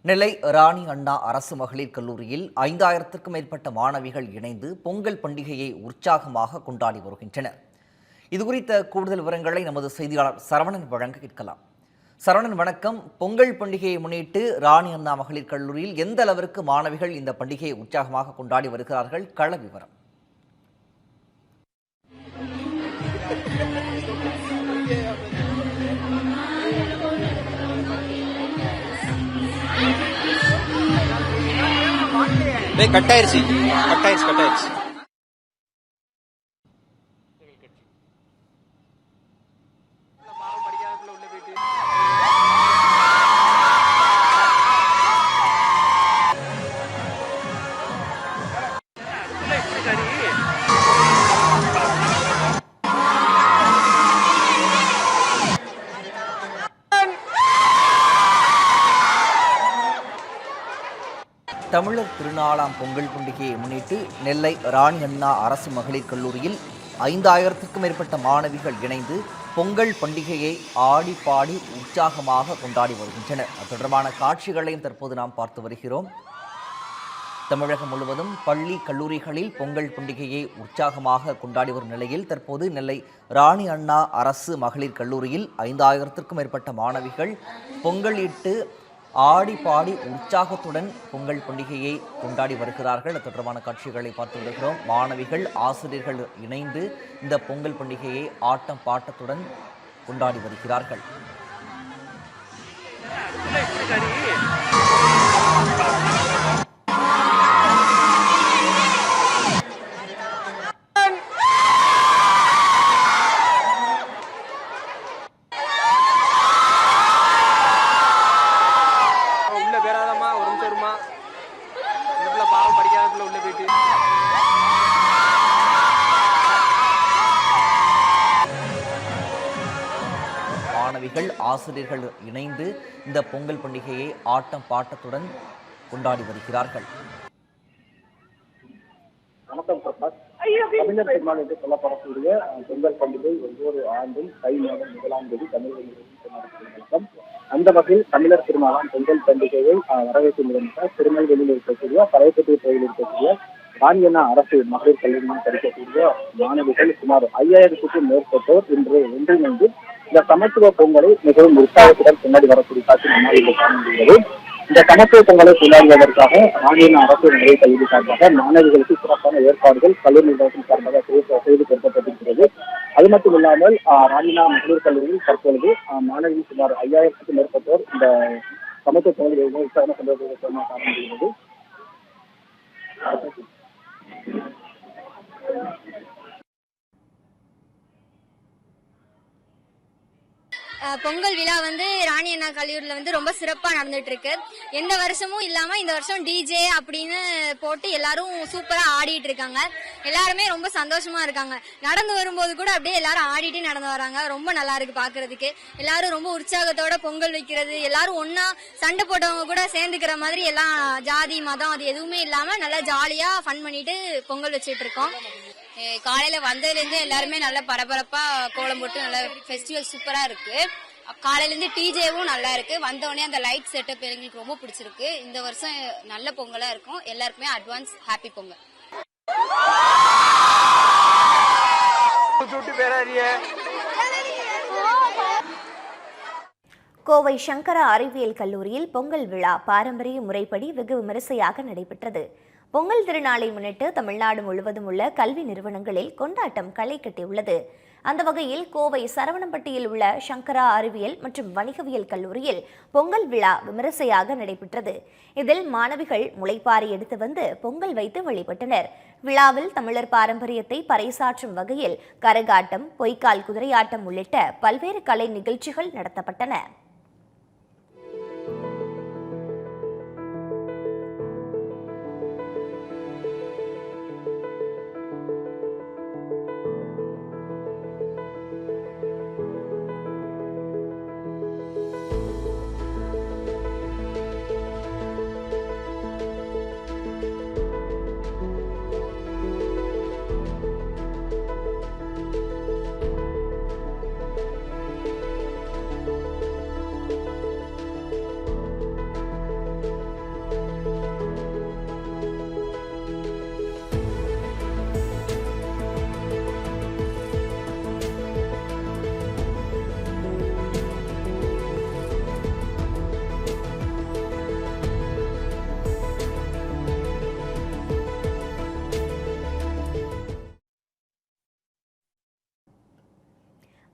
நெல்லை ராணி அண்ணா அரசு மகளிர் கல்லூரியில் 5000க்கும் மேற்பட்ட மாணவிகள் இணைந்து பொங்கல் பண்டிகையை உற்சாகமாக கொண்டாடி வருகின்றனர். இதுகுறித்த கூடுதல் விவரங்களை நமது செய்தியாளர் சரவணன் வழங்க கேட்கலாம். சரவணன், வணக்கம். பொங்கல் பண்டிகையை முன்னிட்டு ராணி அண்ணா மகளிர் கல்லூரியில் எந்த அளவிற்கு மாணவிகள் இந்த பண்டிகையை உற்சாகமாக கொண்டாடி வருகிறார்கள்? கள விவரம். கட்டாயிருச்சு. தமிழர் திருநாளாம் பொங்கல் பண்டிகையை முன்னிட்டு நெல்லை ராணி அண்ணா அரசு மகளிர் கல்லூரியில் 5000க்கும் மேற்பட்ட மாணவிகள் இணைந்து பொங்கல் பண்டிகையை ஆடி பாடி உற்சாகமாக கொண்டாடி வருகின்றனர். அது தொடர்பான காட்சிகளையும் தற்போது நாம் பார்த்து வருகிறோம். தமிழகம் முழுவதும் பள்ளி கல்லூரிகளில் பொங்கல் பண்டிகையை உற்சாகமாக கொண்டாடி வரும் நிலையில் தற்போது நெல்லை ராணி அண்ணா அரசு மகளிர் கல்லூரியில் 5000க்கும் மேற்பட்ட மாணவிகள் பொங்கல் இட்டு ஆடி பாடி உற்சாகத்துடன் பொங்கல் பண்டிகையை கொண்டாடி வருகிறார்கள். அது தொடர்பான காட்சிகளை பார்த்து வருகிறோம். மாணவிகள், ஆசிரியர்கள் இணைந்து இந்த பொங்கல் பண்டிகையை ஆட்டம் பாட்டத்துடன் கொண்டாடி வருகிறார்கள். மாணவிகள், ஆசிரியர்கள் இணைந்து இந்த பொங்கல் பண்டிகையை ஆட்டம் பாட்டத்துடன் கொண்டாடி வருகிறார்கள். வணக்கம் பிரகாஷ். தமிழர் திருநாள் என்று சொல்லப்படக்கூடிய பொங்கல் பண்டிகை ஒவ்வொரு ஆண்டும் தை மாதம் 1ஆம் தேதி தமிழகம். அந்த வகையில் தமிழர் திருநாளாம் பொங்கல் பண்டிகையை வரவேற்கும் விதமாக திருநெல்வேலியில் இருக்கக்கூடிய பழையப்பட்டி கோயில் இருக்கக்கூடிய ராணி அண்ணா அரசு மகளிர் கல்லூரியில் படிக்கக்கூடிய மாணவிகள் சுமார் 5000க்கும் மேற்பட்டோர் இன்று ஒன்றிணைந்து இந்த சமத்துவ பொங்கலை மிகவும் உற்சாகத்துடன் கொண்டாடி வரக்கூடிய காட்சி நம்மால் காண முடிகிறது. இந்த சமத்துவ பொங்கலை கொண்டாடுவதற்காக ராணி அண்ணா அரசு மகளிர் கல்லூரி சார்பாக மாணவிகளுக்கு சிறப்பான ஏற்பாடுகள் கல்லூரி நிர்வாகத்தின் சார்பாக செய்து கொடுக்கப்பட்டிருக்கிறது. அது மட்டும் இல்லாமல் ராணி அண்ணா மகளிர் கல்லூரியில் தற்பொழுது மாணவிகள் சுமார் 5000க்கும் மேற்பட்டோர் இந்த சமத்துவ பொங்கலை உற்சாகம் கொண்டாடுவதற்காக காண முடிகிறது. பொங்கல் விழா ராணி அண்ணா கல்லூரியில் ரொம்ப சிறப்பாக நடந்துட்டு இருக்கு. எந்த வருஷமும் இல்லாம இந்த வருஷம் டிஜே அப்படின்னு போட்டு எல்லாரும் சூப்பரா ஆடிட்டு இருக்காங்க. எல்லாருமே ரொம்ப சந்தோஷமா இருக்காங்க. நடந்து வரும்போது கூட அப்படியே எல்லாரும் ஆடிட்டு நடந்து வராங்க. ரொம்ப நல்லா இருக்கு பாக்குறதுக்கு. எல்லாரும் ரொம்ப உற்சாகத்தோட பொங்கல் வைக்கிறது, எல்லாரும் ஒன்னா சண்டை போட்டவங்க கூட சேர்ந்துக்கிற மாதிரி எல்லாம் ஜாதி மதம் அது எதுவுமே இல்லாம நல்லா ஜாலியா ஃபன் பண்ணிட்டு பொங்கல் வச்சுட்டு இருக்கோம். காலையில வந்ததுல இருந்து எல்லாருமே நல்லா பரபரப்பா கோலம் போட்டு நல்லா ஃபெஸ்டிவல் சூப்பரா இருக்கு. காலையில இருந்து டிஜேவும் நல்லா இருக்கு. வந்தோடனே அந்த லைட் செட்டப் எங்களுக்கு ரொம்ப பிடிச்சிருக்கு. இந்த வருஷம் நல்ல பொங்கலா இருக்கும். எல்லாருக்குமே அட்வான்ஸ் ஹாப்பி பொங்கல். கோவை சங்கரா அறிவியல் கல்லூரியில் பொங்கல் விழா பாரம்பரிய முறைப்படி வெகு விமரிசையாக நடைபெற்றது. பொங்கல் திருநாளை முன்னிட்டு தமிழ்நாடு முழுவதும் உள்ள கல்வி நிறுவனங்களில் கொண்டாட்டம் களை கட்டியுள்ளது. அந்த வகையில் கோவை சரவணம்பட்டியில் உள்ள சங்கரா அறிவியல் மற்றும் வணிகவியல் கல்லூரியில் பொங்கல் விழா விமரிசையாக நடைபெற்றது. இதில் மாணவிகள் முளைப்பாரி எடுத்து வந்து பொங்கல் வைத்து வழிபட்டனர். விழாவில் தமிழர் பாரம்பரியத்தை பறைசாற்றும் வகையில் கரகாட்டம், பொய்க்கால் குதிரையாட்டம் உள்ளிட்ட பல்வேறு கலை நிகழ்ச்சிகள் நடத்தப்பட்டன.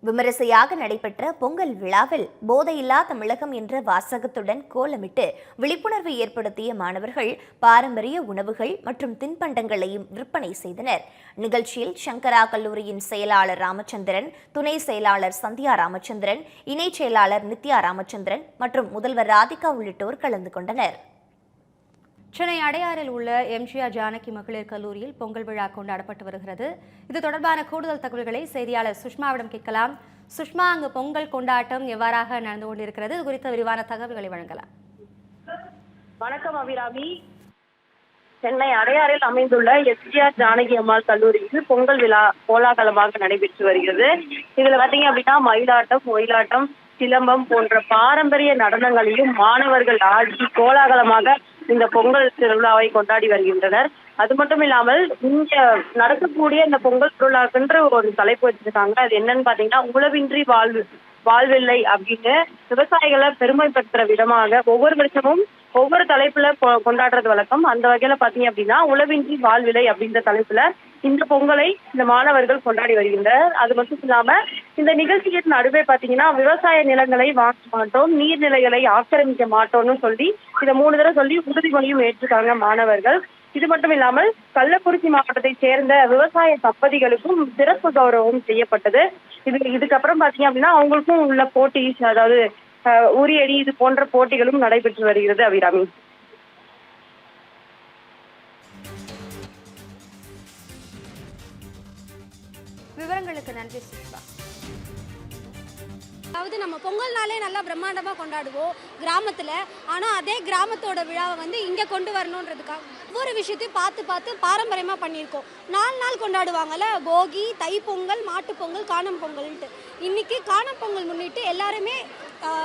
விமரிசையாக நடைபெற்ற பொங்கல் விழாவில் போதையில்லா தமிழகம் என்ற வாசகத்துடன் கோலமிட்டு விழிப்புணர்வு ஏற்படுத்திய மாணவர்கள் பாரம்பரிய உணவுகள் மற்றும் தின்பண்டங்களையும் விற்பனை செய்தனர். நிகழ்ச்சியில் சங்கரா கல்லூரியின் செயலாளர் ராமச்சந்திரன், துணை செயலாளர் சந்தியா ராமச்சந்திரன், இணை செயலாளர் நித்யா ராமச்சந்திரன் மற்றும் முதல்வர் ராதிகா உள்ளிட்டோர் கலந்து கொண்டனர். சென்னை அடையாறில் உள்ள எம்ஜிஆர் ஜானகி மகளிர் கல்லூரியில் பொங்கல் விழா கொண்டாடப்பட்டு வருகிறது. இது தொடர்பான கூடுதல் தகவல்களை செய்தியாளர் சுஷ்மாவிடம் கேட்கலாம். சுஷ்மா, அங்கு பொங்கல் கொண்டாட்டம் எவ்வாறாக நடந்து கொண்டிருக்கிறது? இது குறித்த விரிவான தகவல்களை வழங்கலாம். வணக்கம் அபிராமி. சென்னை அடையாறில் அமைந்துள்ள எம்ஜிஆர் ஜானகி அம்மாள் கல்லூரியில் பொங்கல் விழா கோலாகலமாக நடைபெற்று வருகிறது. இதுல பாத்தீங்க அப்படின்னா மயிலாட்டம், ஒயிலாட்டம், சிலம்பம் போன்ற பாரம்பரிய நடனங்களையும் மாணவர்கள் ஆடி கோலாகலமாக இந்த பொங்கல் திருவிழாவை கொண்டாடி வருகின்றனர். அது மட்டும் இல்லாமல் இங்க நடக்கக்கூடிய இந்த பொங்கல் திருவிழாக்குன்ற ஒரு தலைப்பு வச்சிருக்காங்க. அது என்னன்னு பாத்தீங்கன்னா உழவின்றி வாழ்வில்லை அப்படின்னு விவசாயிகளை பெருமைப்படுத்துற விதமாக ஒவ்வொரு வருஷமும் ஒவ்வொரு தலைப்புல கொண்டாடுறது வழக்கம். அந்த வகையில பாத்தீங்க அப்படின்னா உழவின்றி வாழ்வில்லை அப்படின்ற தலைப்புல இந்த பொங்கலை இந்த மாணவர்கள் கொண்டாடி வருகின்றனர். அது மட்டும் இல்லாம இந்த நிகழ்ச்சியின் நடுவே பாத்தீங்கன்னா விவசாய நிலங்களை வாங்க மாட்டோம், நீர்நிலைகளை ஆக்கிரமிக்க மாட்டோம்னு சொல்லி இதை 3 தடவை சொல்லி உறுதிமொழியும் ஏற்றிருக்காங்க மாணவர்கள். இது மட்டும் இல்லாமல் கள்ளக்குறிச்சி மாவட்டத்தை சேர்ந்த விவசாய தம்பதிகளுக்கும் சிறப்பு கௌரவம் செய்யப்பட்டது. இதுக்கப்புறம் பாத்தீங்க அப்படின்னா அவங்களுக்கும் உள்ள போட்டி, அதாவது உரியடி இது போன்ற போட்டிகளும் நடைபெற்று வருகிறது. அபிராமி, விவரங்களுக்கு நன்றி சுஷ்மா. அதாவது நம்ம பொங்கல்னாலே நல்லா பிரம்மாண்டமாக கொண்டாடுவோம் கிராமத்தில். ஆனால் அதே கிராமத்தோட விழாவை வந்து இங்கே கொண்டு வரணுன்றதுக்காக ஒவ்வொரு விஷயத்தையும் பார்த்து பாரம்பரியமாக பண்ணியிருக்கோம். 4 நாள் கொண்டாடுவாங்கல்ல, போகி, தைப்பொங்கல், மாட்டுப்பொங்கல், காணும் பொங்கல்ன்ட்டு. இன்றைக்கி காணும் பொங்கல் முன்னிட்டு எல்லாருமே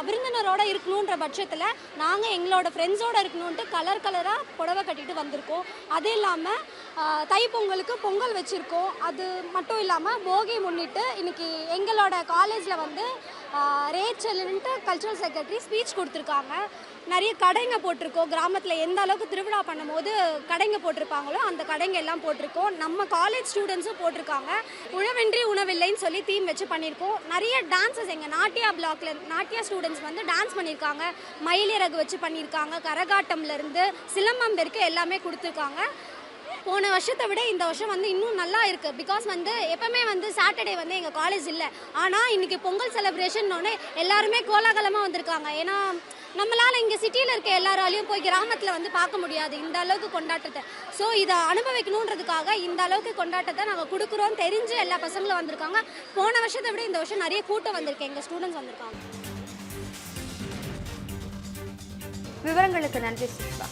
விருந்தினரோட இருக்கணுன்ற பட்சத்தில் நாங்கள் எங்களோட ஃப்ரெண்ட்ஸோடு இருக்கணுன்ட்டு கலராக புடவை கட்டிட்டு வந்திருக்கோம். அது இல்லாமல் தைப்பொங்கலுக்கு பொங்கல் வச்சுருக்கோம். அது மட்டும் இல்லாமல் போகி முன்னிட்டு இன்றைக்கி எங்களோட காலேஜில் வந்து ரேச்சல்ன்ட்டு கல்ச்சுரல் செக்ரட்டரி ஸ்பீச் கொடுத்துருக்காங்க. நிறைய கடைங்க போட்டிருக்கோம். கிராமத்தில் எந்த அளவுக்கு திருவிழா பண்ணும்போது கடைங்க போட்டிருப்பாங்களோ அந்த கடைங்க எல்லாம் போட்டிருக்கோம். நம்ம காலேஜ் ஸ்டூடெண்ட்ஸும் போட்டிருக்காங்க. உழவின்றி உணவில்லைன்னு சொல்லி தீம் வச்சு பண்ணியிருக்கோம். நிறைய டான்ஸஸ் எங்கள் நாட்டியா பிளாக்ல நாட்டியா ஸ்டூடெண்ட்ஸ் வந்து டான்ஸ் பண்ணியிருக்காங்க. மயிலிறகு வச்சு பண்ணியிருக்காங்க. கரகாட்டம்லேருந்து சிலம்பம் வரைக்கும் எல்லாமே கொடுத்துருக்காங்க. போன வருஷத்தை விட இந்த வருஷம் வந்து இன்னும் நல்லா இருக்குது. பிகாஸ் வந்து எப்பவுமே வந்து சாட்டர்டே வந்து எங்கள் காலேஜ் இல்லை. ஆனால் இன்றைக்கி பொங்கல் செலிப்ரேஷன்னொன்னே எல்லாருமே கோலாகலமாக வந்திருக்காங்க. ஏன்னா நம்மளால் இங்கே சிட்டியில் இருக்க எல்லாராலையும் போய் கிராமத்தில் வந்து பார்க்க முடியாது இந்த அளவுக்கு கொண்டாட்டத்தை. ஸோ இதை அனுபவிக்கணுன்றதுக்காக இந்த அளவுக்கு கொண்டாட்டத்தை நாங்கள் கொடுக்குறோம். தெரிஞ்சு எல்லா பசங்களும் வந்திருக்காங்க. போன வருஷத்தை விட இந்த வருஷம் நிறைய கூட்டம் வந்திருக்கு. எங்கள் ஸ்டூடெண்ட்ஸ் வந்திருக்காங்க. விவரங்களுக்கு நன்றி சுஷ்மா.